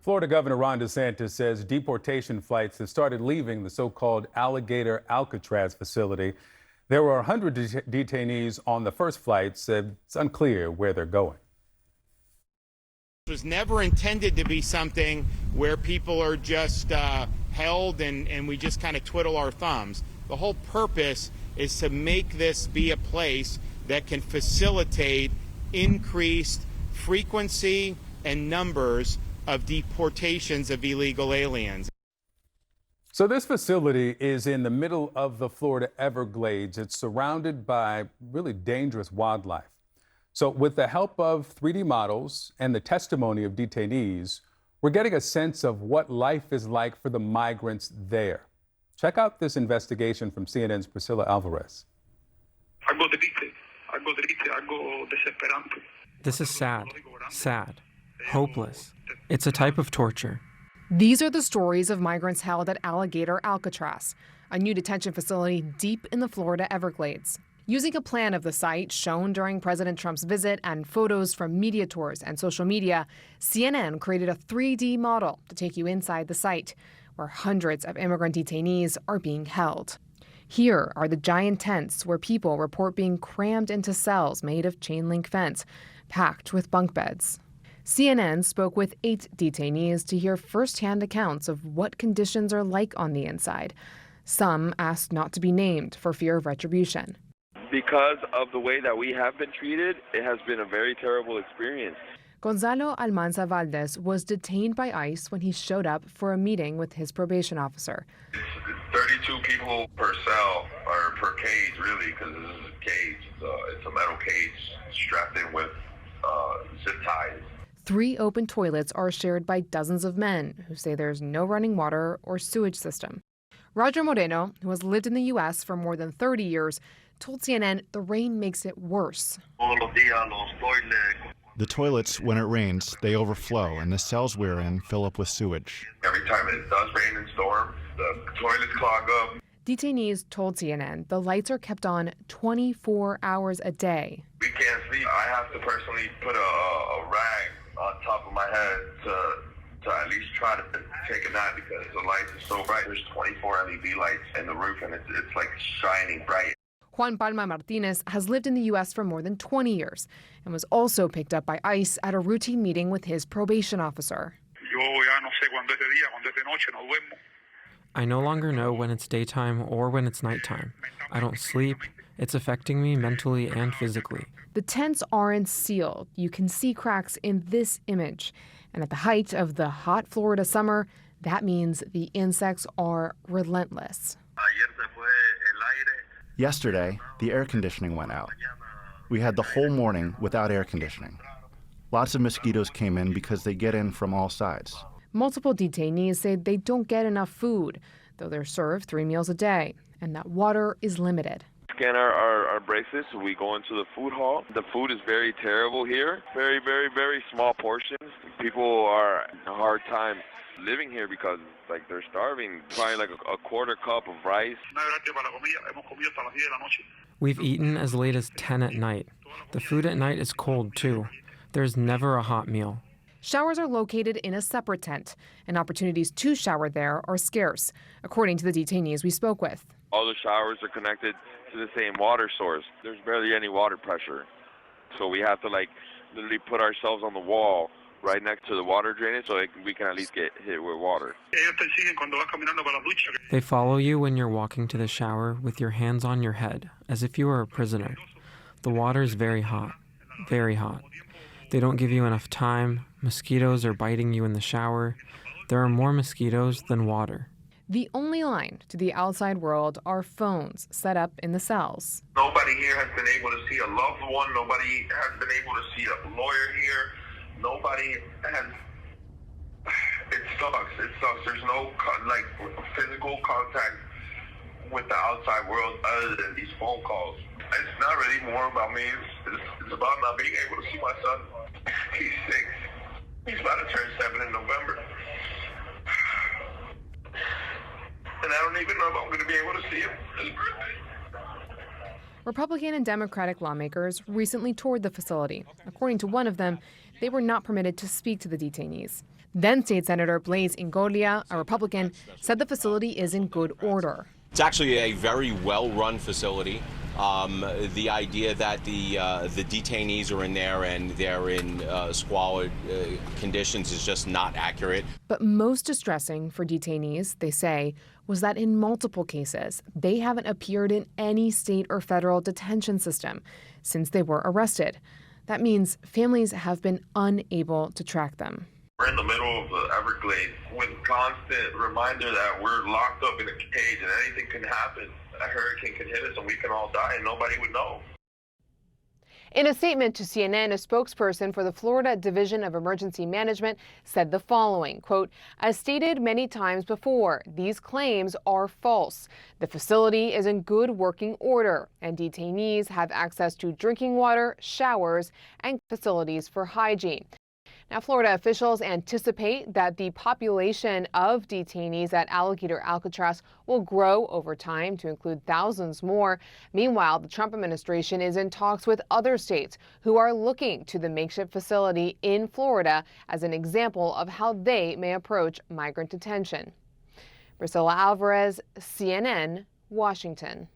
Florida Governor Ron DeSantis says deportation flights have started leaving the so-called Alligator Alcatraz facility. There were 100 detainees on the first flights. It's unclear where they're going. It was never intended to be something where people are just held and we just kind of twiddle our thumbs. The whole purpose is to make this be a place that can facilitate increased frequency and numbers of deportations of illegal aliens. So this facility is in the middle of the Florida Everglades. It's surrounded by really dangerous wildlife. So with the help of 3D models and the testimony of detainees, we're getting a sense of what life is like for the migrants there. Check out this investigation from CNN's Priscilla Alvarez. This is sad, hopeless. It's a type of torture. These are the stories of migrants held at Alligator Alcatraz, a new detention facility deep in the Florida Everglades. Using a plan of the site shown during President Trump's visit and photos from media tours and social media, CNN created a 3D model to take you inside the site, where hundreds of immigrant detainees are being held. Here are the giant tents where people report being crammed into cells made of chain link fence, packed with bunk beds. CNN spoke with 8 detainees to hear firsthand accounts of what conditions are like on the inside. Some asked not to be named for fear of retribution. Because of the way that we have been treated, it has been a very terrible experience. Gonzalo Almanza Valdez was detained by ICE when he showed up for a meeting with his probation officer. It's 32 people per cell, or per cage, really, because this is a cage. It's a metal cage strapped in with zip ties. 3 open toilets are shared by dozens of men who say there's no running water or sewage system. Roger Moreno, who has lived in the U.S. for more than 30 years, told CNN the rain makes it worse. The toilets, when it rains, they overflow, and the cells we're in fill up with sewage. Every time it does rain and storm, the toilets clog up. Detainees told CNN the lights are kept on 24 hours a day. We can't sleep. I have to personally put a rag on top of my head to at least try to take a nap because the lights are so bright. There's 24 LED lights in the roof, and it's like shining bright. Juan Palma Martinez has lived in the U.S. for more than 20 years and was also picked up by ICE at a routine meeting with his probation officer. I no longer know when it's daytime or when it's nighttime. I don't sleep. It's affecting me mentally and physically. The tents aren't sealed. You can see cracks in this image. And at the height of the hot Florida summer, that means the insects are relentless. Yesterday, the air conditioning went out. We had the whole morning without air conditioning. Lots of mosquitoes came in because they get in from all sides. Multiple detainees say they don't get enough food, though they're served 3 meals a day, and that water is limited. Scan our bracelets, so we go into the food hall. The food is very terrible here. Very, very, very small portions. People are having a hard time living here because they're starving. Probably like a quarter cup of rice. We've eaten as late as 10 at night. The food at night is cold too. There's never a hot meal. Showers are located in a separate tent, and opportunities to shower there are scarce, according to the detainees we spoke with. All the showers are connected to the same water source. There's barely any water pressure. So we have to literally put ourselves on the wall right next to the water drainage so we can at least get hit with water. They follow you when you're walking to the shower with your hands on your head, as if you were a prisoner. The water is very hot, very hot. They don't give you enough time. Mosquitoes are biting you in the shower. There are more mosquitoes than water. The only line to the outside world are phones set up in the cells. Nobody here has been able to see a loved one. Nobody has been able to see a lawyer here. Nobody has. It sucks. It sucks. There's no physical contact with the outside world other than these phone calls. It's not really more about me. It's about not being able to see my son. He's 6. He's about to turn 7 in November. And I don't even know if I'm going to be able to see him for his birthday. Republican and Democratic lawmakers recently toured the facility. According to one of them, they were not permitted to speak to the detainees. Then State Senator Blaise Ingoglia, a Republican, said the facility is in good order. It's actually a very well-run facility. The idea that the detainees are in there and they're in squalid conditions is just not accurate. But most distressing for detainees, they say, was that in multiple cases, they haven't appeared in any state or federal detention system since they were arrested. That means families have been unable to track them. We're in the middle of the Everglades with constant reminder that we're locked up in a cage and anything can happen. A hurricane can hit us and we can all die and nobody would know. In a statement to CNN, a spokesperson for the Florida Division of Emergency Management said the following, quote, "As stated many times before, these claims are false. The facility is in good working order, and detainees have access to drinking water, showers, and facilities for hygiene." Now, Florida officials anticipate that the population of detainees at Alligator Alcatraz will grow over time to include thousands more. Meanwhile, the Trump administration is in talks with other states who are looking to the makeshift facility in Florida as an example of how they may approach migrant detention. Priscilla Alvarez, CNN, Washington.